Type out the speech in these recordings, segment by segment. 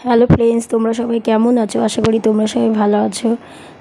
Hello friends, তোমরা সবাই কেমন আছো? আশা করি তোমরা সবাই ভালো আছো।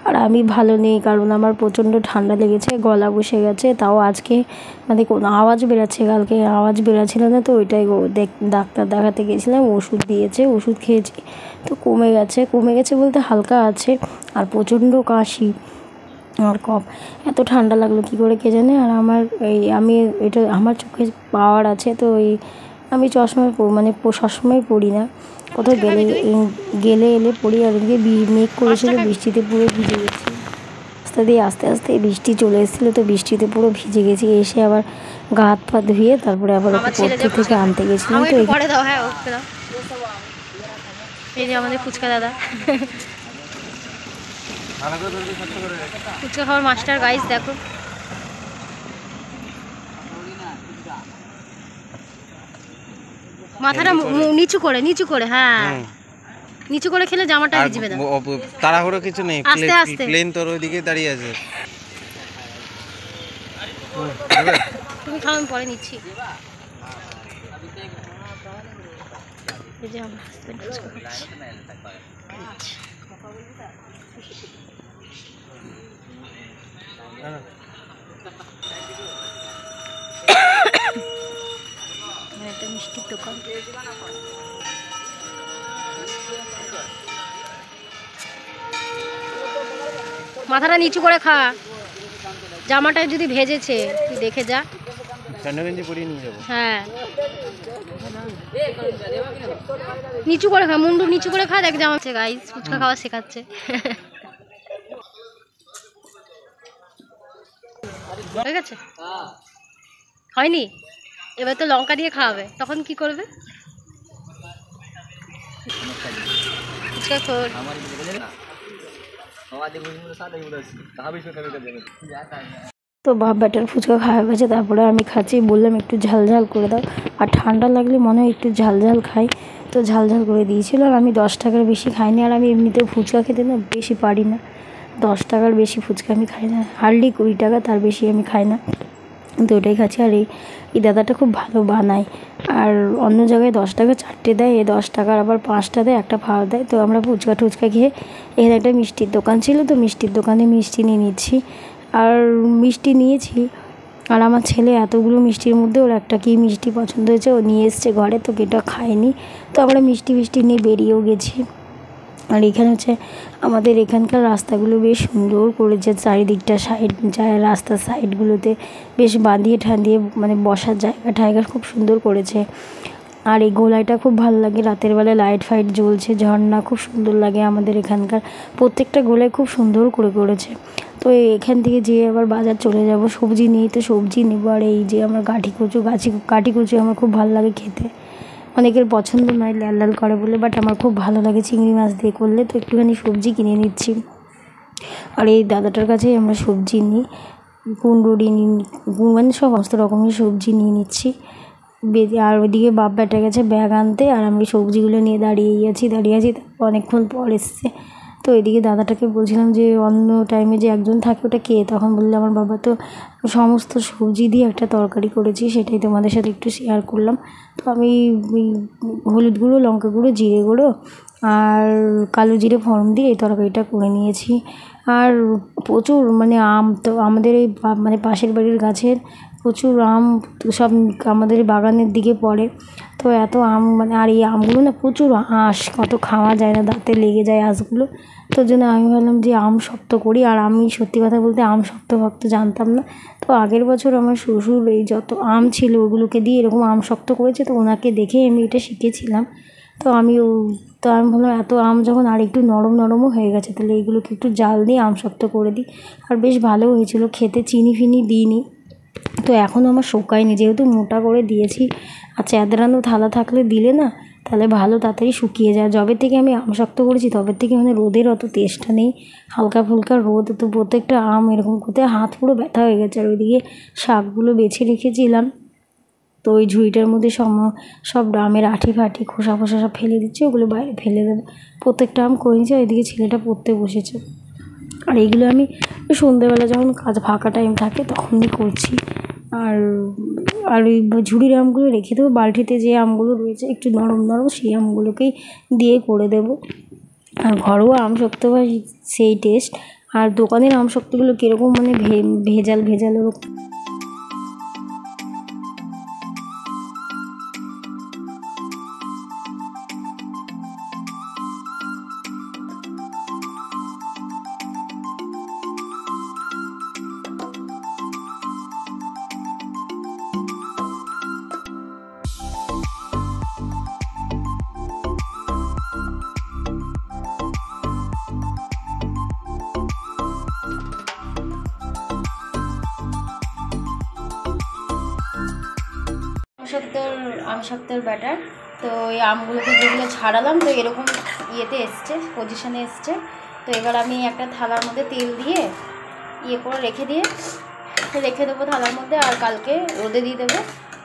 আর আমি ভালো নেই, কারণ আমার প্রচণ্ড ঠান্ডা লেগেছে, গলা বসে গেছে। তাও আজকে মানে কোনো আওয়াজ বেরোচ্ছে, কালকে আওয়াজ বেরোচ্ছিল না, তো ওইটাই ডাক্তার দেখাতে গেছিলাম, ওষুধ দিয়েছে, ওষুধ খেয়েছি, তো কমে গেছে বলতে হালকা আছে। আর প্রচণ্ড কাশি আর কফ, এত ঠান্ডা লাগলো কী করে কে জানে। আর আমি এটা আমার চোখে পাওয়ার আছে, তো আমি চশমা মানে সবসময় পরি না, কোথাও গেলে এলে পড়ি। আর এদিকে মেঘ করেছিল, বৃষ্টিতে পুরো ভিজে গেছি। আস্তে আস্তে বৃষ্টি চলে এসেছিলো, তো বৃষ্টিতে পুরো ভিজে গেছি। এসে আবার গা হাত পা ধুয়ে তারপরে আবার ওকে পড়তে থেকে আনতে গেছিলাম। তো এই যে আমাদের ফুচকা দাদা, ফুচকা খাওয়ার মাস্টার গাইস, দেখো মাথাটা নিচু করে, হ্যাঁ নিচু করে খেলে জামাটা ভিজবে না। তাড়াহুড়ো কিছু নেই, প্লেন তোর ওইদিকে দাঁড়িয়ে আছে। তুমি খাও, আমি পরে নিচ্ছি। এই যে আমার হাজবেন্ড ফুচকা খাচ্ছে। একটা মিষ্টির দোকান, মাথাটা নিচু করে খা, জামাটা যদি ভেজেছে তুই দেখে যা। হ্যাঁ নিচু করে খা, মুন্ডু নিচু করে খা, দেখ জামা গাইস ফুচকা খাওয়া শেখাচ্ছে। হয়ে গেছে? হয়নি? এবার তো লঙ্কা দিয়ে খাওয়াবে, তখন কি করবে? ফুচকা খোর। তো বাপ ব্যাটার ফুচকা খাওয়া গেছে, তারপরে আমি খাচ্ছি, বললাম একটু ঝাল ঝাল করে দাও। আর ঠান্ডা লাগলে মনে হয় একটু ঝাল ঝাল খাই, তো ঝাল ঝাল করে দিয়েছিল। আর আমি 10 টাকার বেশি খাইনি, আর আমি এমনিতেও ফুচকা খেতে না বেশি পারি না। 10 টাকার বেশি ফুচকা আমি খাই না, হার্ডলি 20 টাকা, তার বেশি আমি খাই না, তো ওটাই খাচ্ছি। আর এই দাদাটা খুব ভালো বানায়। আর অন্য জায়গায় 10 টাকা 4টে দেয়, 10 টাকার আবার 5টা দেয়, একটা ফাওয়া দেয়। তো আমরা ফুচকা টুচকা খেয়ে, এখানে একটা মিষ্টির দোকান ছিল, তো মিষ্টির দোকানে মিষ্টি নিয়ে নিচ্ছি। আর মিষ্টি নিয়েছি, আর আমার ছেলে এতগুলো মিষ্টির মধ্যে ওর একটা কী মিষ্টি পছন্দ হয়েছে, ও নিয়ে এসছে ঘরে, তো এটা খায়নি। তো আমরা মিষ্টি নিয়ে বেরিয়েও গেছি। আর এখানে হচ্ছে আমাদের এখানকার রাস্তাগুলো বেশ সুন্দর করেছে, চারিদিকটা রাস্তার সাইডগুলোতে বেশ বাঁধিয়ে ঠান্দিয়ে মানে বসার জায়গা খুব সুন্দর করেছে। আর এই গোলাইটা খুব ভালো লাগে, রাতের বেলায় লাইট ফাইট জ্বলছে, ঝর্ণা খুব সুন্দর লাগে। আমাদের এখানকার প্রত্যেকটা গোলাই খুব সুন্দর করেছে। তো এখান থেকে যেয়ে আবার বাজার চলে যাব, সবজি নিয়ে, তো সবজি নেব। আর এই যে আমার কাঠি কচু আমার খুব ভালো লাগে খেতে, অনেকের পছন্দ নয়, লাল লাল করে বলে, বাট আমার খুব ভালো লাগে চিংড়ি মাছ দিয়ে করলে। তো একটুখানি সবজি কিনে নিচ্ছি। আর এই দাদাটার কাছেই আমরা সবজি নিই, কুমড়োড়ি নিই, মানে সমস্ত রকমের সবজি নিয়ে নিচ্ছি। আর ওইদিকে বাপ ব্যাটা গেছে ব্যাগ আনতে, আর আমি সবজিগুলো নিয়ে দাঁড়িয়ে আছি। অনেকক্ষণ পর এসছে। তো এদিকে দাদাটাকে বলছিলাম যে অন্য টাইমে যে একজন থাকে ওটা কে, তখন বললে আমার বাবা তো সমস্ত সবজি দিয়ে একটা তরকারি করেছি, সেটাই তোমাদের সাথে একটু শেয়ার করলাম। তো আমি হলুদ গুঁড়ো, লঙ্কা গুঁড়ো, জিরে গুঁড়ো আর কালো জিরে ফোড়ন দিয়ে এই তরকারিটা করে নিয়েছি। আর প্রচুর মানে আম, তো আমাদের এই মানে পাশের বাড়ির গাছের প্রচুর আম, সব আমাদের বাগানের দিকে পড়ে। তো এত আম মানে, আর এই আমগুলো না প্রচুর আঁশ, কত খাওয়া যায় না, দাঁতে লেগে যায় আঁশগুলো। তো জন্য আমি ভাবলাম যে আম শক্ত করি। আর আমি সত্যি কথা বলতে আম শক্ত ভক্ত জানতাম না। তো আগের বছর আমার শ্বশুর এই যত আম ছিল ওগুলোকে দিয়ে এরকম আম শক্ত করেছে, তো ওনাকে দেখেই আমি এটা শিখেছিলাম। তো আমি ভাবলাম এত আম যখন আর একটু নরমও হয়ে গেছে, তাহলে এগুলোকে একটু জাল দিয়ে আম শক্ত করে দিই। আর বেশ ভালো হয়েছিল খেতে, চিনি ফিনি দিইনি। তো এখনও আমার শুকায়নি, যেহেতু মোটা করে দিয়েছি। আর চ্যাদরানো থালা থাকলে দিলে না, তাহলে ভালো তাড়াতাড়ি শুকিয়ে যায়। যবে থেকে আমি আম শক্ত করেছি তবে থেকে মানে রোদের অত তেষ্টা নেই, হালকা ফুলকা রোদ, তো প্রত্যেকটা আম এরকম করতে হাত পুরো ব্যথা হয়ে গেছে। আর ওইদিকে শাকগুলো বেছে রেখেছিলাম, তো ওই ঝুড়িটার মধ্যে সব আমের আঠি ফাটি খোসা সব ফেলে দিচ্ছি, ওগুলো বাইরে ফেলে দেবো। প্রত্যেকটা আম করে নিচ্ছি। এদিকে ছেলেটা পড়তে বসেছে। আর এইগুলো আমি সন্ধ্যেবেলা যখন কাজ ফাঁকা টাইম থাকে তখনই করছি। আর আর ওই ঝুড়ির আমগুলো রেখে দেবো। বালতিতে যে আমগুলো রয়েছে একটু নরম নরম সেই আমগুলোকেই দিয়ে করে দেবো। আর ঘরোয়া আম শক্ত বা সেই টেস্ট, আর দোকানের আম শক্তগুলো কীরকম মানে ভেজাল ভেজাল ওরকম। আম শক্তর ব্যাটার। তো এই আমগুলোকে যেগুলো ছাড়ালাম তো এরকম ইয়েতে এসছে, পজিশনে এসছে। তো এবার আমি একটা থালার মধ্যে তেল দিয়ে করে রেখে দেবো থালার মধ্যে, আর কালকে রোদে দিয়ে দেবো।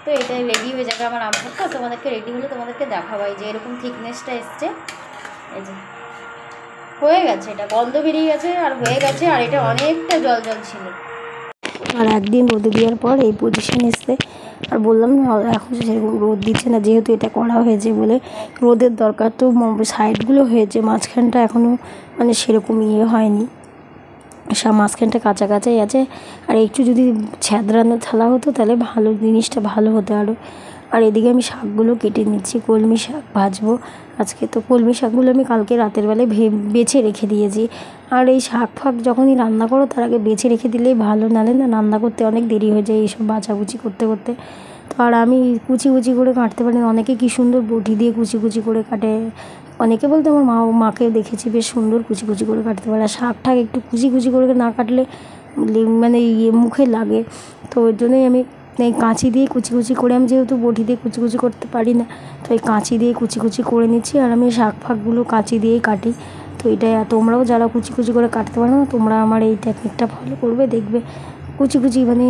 তো এটা রেডি হয়ে যাবে আমার আম শক্ত। তোমাদেরকে রেডি হলে তোমাদেরকে দেখাবাই যে এরকম থিকনেসটা এসছে। এই যে হয়ে গেছে, এটা গন্ধ বেরিয়ে গেছে আর হয়ে গেছে। আর এটা অনেকটা জল জল ছিল। আর একদিন রোদে দেওয়ার পর এই পজিশন এসছে। আর বললাম না এখন সেরকম রোদ দিচ্ছে না, যেহেতু এটা করা হয়েছে বলে রোদের দরকার। তো সাইডগুলো হয়েছে, মাঝখানটা এখনও মানে সেরকম হয়নি, মাঝখানটা কাঁচা কাঁচাই আছে। আর একটু যদি ছ্যাঁদড়ানো থালা হতো তাহলে ভালো, জিনিসটা ভালো হতো আরও। আর এদিকে আমি শাকগুলো কেটে নিচ্ছি, কলমি শাক ভাজবো আজকে। তো কলমি শাকগুলো আমি কালকে রাতের বেলায় বেছে রেখে দিয়েছি। আর এই শাক ফাক যখনই রান্না করো তার আগে বেছে রেখে দিলেই ভালো, নাহলে না রান্না করতে অনেক দেরি হয়ে যায় এইসব বাছাকুচি করতে করতে। তো আর আমি কুচি কুচি করে কাটতে পারি না, অনেকে কী সুন্দর বটি দিয়ে কুচি কুচি করে কাটে। অনেকে বলতে আমার মাকে দেখেছি বেশ সুন্দর কুচি কুচি করে কাটতে পারে। আর শাক ঠাক একটু কুচি কুচি করে না কাটলে মানে মুখে লাগে। তো ওই জন্যই আমি এই কাঁচি দিয়ে কুচি কুচি করে, আমি যেহেতু বটি দিয়ে কুচি কুচি করতে পারি না, তো এই কাঁচি দিয়ে কুচি কুচি করে নিচ্ছি। আর আমি শাক ফাকগুলো কাঁচি দিয়েই কাটি। তো এটা তোমরাও যারা কুচি কুচি করে কাটতে পারো না, তোমরা আমার এই টেকনিকটা ফলো করবে, দেখবে কুচি কুচি মানে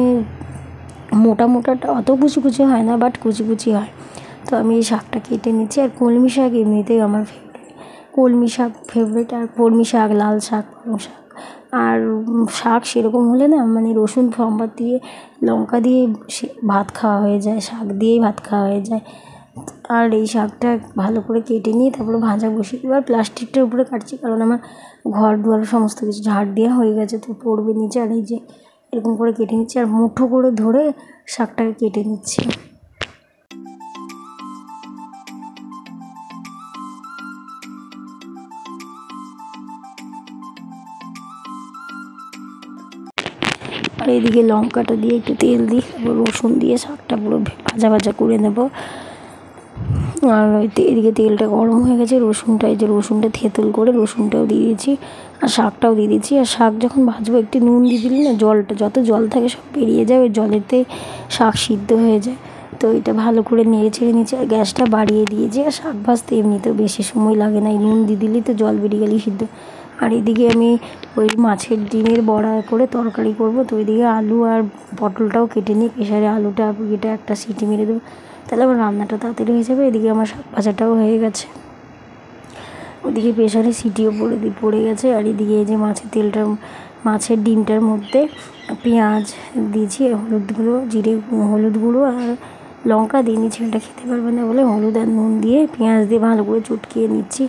মোটা মোটাটা অত কুচি কুচি হয় না, বাট কুচি কুচি হয়। তো আমি এই শাকটা কেটে নিচ্ছি। আর কলমি শাক এমনিতেই আমার ফেভারিট, কলমি শাক ফেভারিট। আর কলমি শাক, লাল শাক, পালং শাক। আর শাক সেরকম হলে না মানে রসুন সম্বাদ দিয়ে লঙ্কা দিয়ে ভাত খাওয়া হয়ে যায়, শাক দিয়েই ভাত খাওয়া হয়ে যায়। আর এই শাকটা ভালো করে কেটে নিয়ে তারপরে ভাজা বসিয়ে, এবার প্লাস্টিকটার উপরে কাটছি কারণ আমার ঘর দুয়ার সমস্ত কিছু ঝাড় দেওয়া হয়ে গেছে, তো পড়বে নিচে। আর এই যে এরকম করে কেটে নিচ্ছি, আর মুঠো করে ধরে শাকটাকে কেটে নিচ্ছি। আর এইদিকে লঙ্কাটা দিয়ে একটু তেল দিয়ে তারপর রসুন দিয়ে শাকটা পুরো ভাজা ভাজা করে নেব। আর এদিকে তেলটা গরম হয়ে গেছে, রসুনটা এই যে রসুনটা থেতল করে রসুনটাও দিয়ে দিয়েছি আর শাকটাও দিয়ে দিচ্ছি। আর শাক যখন ভাজবো একটু নুন দিয়ে দিলে না জলটা যত জল থাকে সব বেরিয়ে যায়, ওই জলেতে শাক সিদ্ধ হয়ে যায়। তো এটা ভালো করে নেড়ে ছেড়ে নিচ্ছি আর গ্যাসটা বাড়িয়ে দিয়েছি। আর শাক ভাজতে এমনিতেও বেশি সময় লাগে না, এই নুন দিয়ে দিলেই তো জল বেরিয়ে গেলেই সিদ্ধ। আর এদিকে আমি ওই মাছের ডিমের বড়া করে তরকারি করব। তো ওইদিকে আলু আর পটলটাও কেটে নিই, প্রেসারে আলুটা কেটে একটা সিটি মেরে দেবো, তাহলে আমার রান্নাটা তাড়াতাড়ি হয়ে যাবে। এদিকে আমার শাক ভাজাটাও হয়ে গেছে, ওদিকে প্রেসারে সিটিও পড়ে গেছে। আর এদিকে এই যে মাছের ডিমটার মধ্যে পেঁয়াজ দিয়েছি, হলুদ গুঁড়ো আর লঙ্কা দিয়ে নিচ্ছি, এটা খেতে পারবে না বলে হলুদ আর নুন দিয়ে পেঁয়াজ দিয়ে ভালো করে চটকিয়ে নিচ্ছি।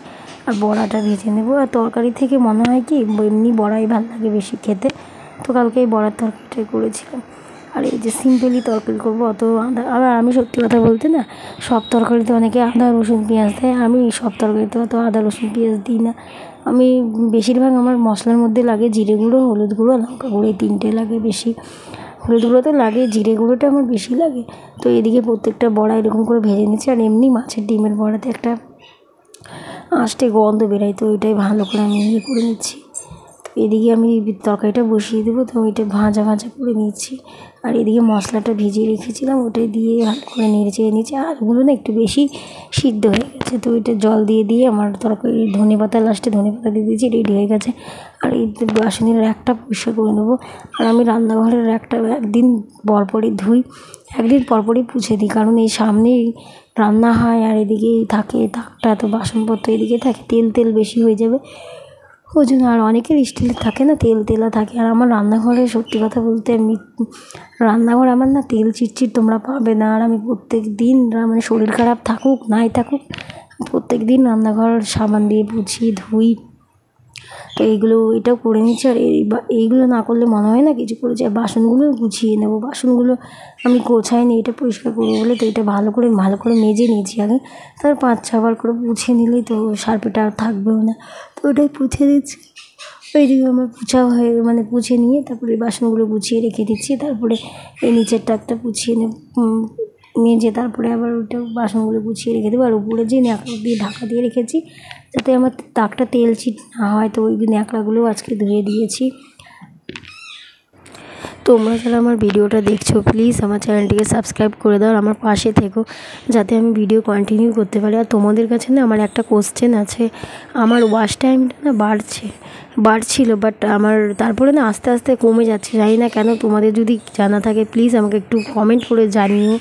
আর বড়াটা ভেজে নেবো। আর তরকারি থেকে মনে হয় কি এমনি বড়াই ভালো লাগে বেশি খেতে, তো কালকে এই বড়ার তরকারিটাই করেছিলাম। আর এই যে সিম্পলি তরকারি করবো, অত আদা। আবার আমি সত্যি কথা বলতে না, সব তরকারিতে অনেকে আদা রসুন পেঁয়াজ দেয়, আমি সব তরকারিতে অত আদা রসুন পেঁয়াজ দিই না। আমি বেশিরভাগ আমার মশলার মধ্যে লাগে জিরে গুঁড়ো, হলুদ গুঁড়ো, লঙ্কা গুঁড়ো, এই তিনটে লাগে বেশি। হলুদ গুঁড়ো তো লাগে, জিরে গুঁড়োটা আমার বেশি লাগে। তো এদিকে প্রত্যেকটা বড়া এরকম করে ভেজে নিচ্ছি। আর এমনি মাছের ডিমের বড়াতে একটা আস্তে গন্ধ বেরোয়, তো ওইটাই ভালো করে আমি করে নিচ্ছি। তো এদিকে আমি তরকারিটা বসিয়ে দেবো, তো ওইটা ভাজা করে নিচ্ছি। আর এদিকে মশলাটা ভিজিয়ে রেখেছিলাম, ওটাই দিয়ে ভালো করে নেড়ে চেড়ে নিচ্ছি। আলুগুলো না একটু বেশি সিদ্ধ হয়ে গেছে, তো ওইটা জল দিয়ে আমার তরকারি ধনেপাতা লাস্টে ধনেপাতা দিয়ে দিয়েছি, রেডি হয়ে গেছে। আর এই বাসনের র্যাকটা পরিষ্কার করে নেবো। আর আমি রান্নাঘরের র্যাকটা একদিন পরপরই ধুই, একদিন পরপরই পুছে দিই, কারণ এই সামনেই রান্না হয় আর এদিকেই থাকে তাকটা, তো বাসনপত্র এদিকে থাকে, তেল বেশি হয়ে যাবে। ওই জন্য। আর অনেকের স্টিলের থাকে না, তেল তেলা থাকে। আর আমার রান্নাঘরে সত্যি কথা বলতে রান্নাঘর আমার না তেল চিটচিট তোমরা পাবে না। আর আমি প্রত্যেক দিন মানে শরীর খারাপ থাকুক নাই থাকুক প্রত্যেক দিন রান্নাঘর সাবান দিয়ে পুছি ধুই। তো এটাও করে নিচ্ছি। আর এইগুলো না করলে মনে হয় না কিছু করেছি। আর বাসনগুলোও গুছিয়ে নেবো। বাসনগুলো আমি গোছাইনি, এটা পরিষ্কার করবো বলে। তো এটা ভালো করে মেজে নিয়েছি আগে। তারপর 5-6 বার করে মুছে নিলেই তো সার্ফেটা আর থাকবেও না। তো ওটাই পুছে দিচ্ছি। ওইদিকে আমার পুছা হয়ে মানে পুছে নিয়ে তারপরে বাসনগুলো গুছিয়ে রেখে দিচ্ছি। তারপরে এই নিচের টাকটা পুছিয়ে মেজে তারপরে আবার ওইটা বাসনগুলো গুছিয়ে রেখে দেবো। আর উপরে যে ন্যাকড়া দিয়ে ঢাকা দিয়ে রেখেছি যাতে আমার তাকটা তেল চিট না হয়, তো ওই ন্যাকড়াগুলোও আজকে ধুয়ে দিয়েছি। তোমরা যারা আমার ভিডিওটা দেখছো প্লিজ আমার চ্যানেলটিকে সাবস্ক্রাইব করে দাও, আর আমার পাশে থেকো যাতে আমি ভিডিও কন্টিনিউ করতে পারি। আর তোমাদের কাছে না আমার একটা কোশ্চেন আছে। আমার ওয়াচ টাইমটা না বাড়ছিল, বাট আমার তারপরে না আস্তে আস্তে কমে যাচ্ছে। জানি না কেন। তোমাদের যদি জানা থাকে প্লিজ আমাকে একটু কমেন্ট করে জানিও,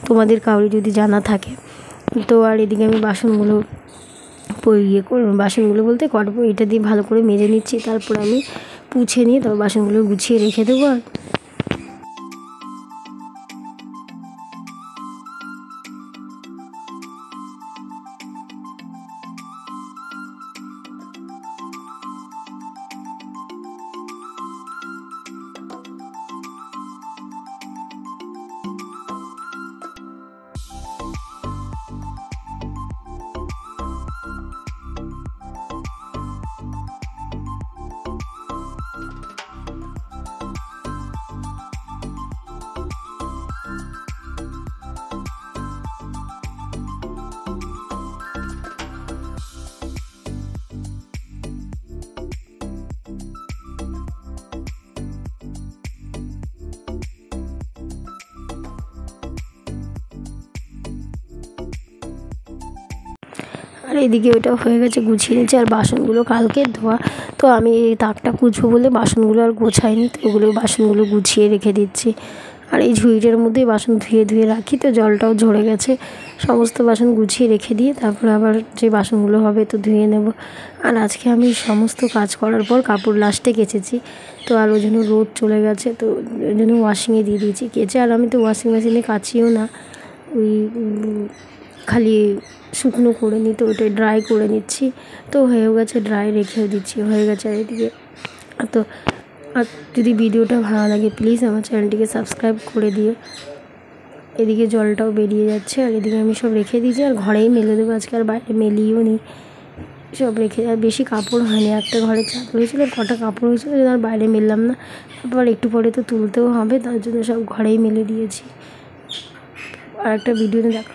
তোমাদের কাউরি যদি জানা থাকে। তো আর এদিকে আমি বাসনগুলো বাসনগুলো বলতে এটা দিয়ে ভালো করে মেজে নিচ্ছি। তারপর আমি পুছে নিয়ে তারপর বাসনগুলো গুছিয়ে রেখে দেবো। আর এদিকে ওটা হয়ে গেছে, গুছিয়ে নিয়েছি। আর বাসনগুলো কালকে ধোয়া, তো আমি এই তাকটা গুছবো বলে বাসনগুলো আর গোছাইনি। তো বাসনগুলো গুছিয়ে রেখে দিচ্ছি। আর এই ঝুড়িটার মধ্যেই বাসন ধুয়ে রাখি, তো জলটাও ঝরে গেছে। সমস্ত বাসন গুছিয়ে রেখে দিয়ে তারপরে আবার যে বাসনগুলো হবে তো ধুয়ে নেব। আর আজকে আমি সমস্ত কাজ করার পর কাপড় লাস্টে কেচেছি। তো আর ওই জন্য রোদ চলে গেছে, তো ওই জন্য ওয়াশিংয়ে দিয়ে দিয়েছি কেচে। আর আমি তো ওয়াশিং মেশিনে কাচিও না, ওই খালি শুকনো করে নিই, তো ওটাই ড্রাই করে নিচ্ছি। তো হয়েও গেছে, ড্রাই রেখেও দিচ্ছি, হয়ে গেছে। আর এদিকে তো আর যদি ভিডিওটা ভালো লাগে প্লিজ আমার চ্যানেলটিকে সাবস্ক্রাইব করে দিও। এদিকে জলটাও বেরিয়ে যাচ্ছে। আর এদিকে আমি সব রেখে দিয়েছি, আর ঘরেই মেলে দেবো আজকে। আর বাইরে মেলিও নি, সব রেখে। আর বেশি কাপড় হয়নি, একটা ঘরে চাদর হয়েছিল, কটা কাপড় হয়েছিল, আর বাইরে মেললাম না। তারপর একটু পরে তো তুলতেও হবে, তার জন্য সব ঘরেই মেলে দিয়েছি। আর একটা ভিডিওতে দেখা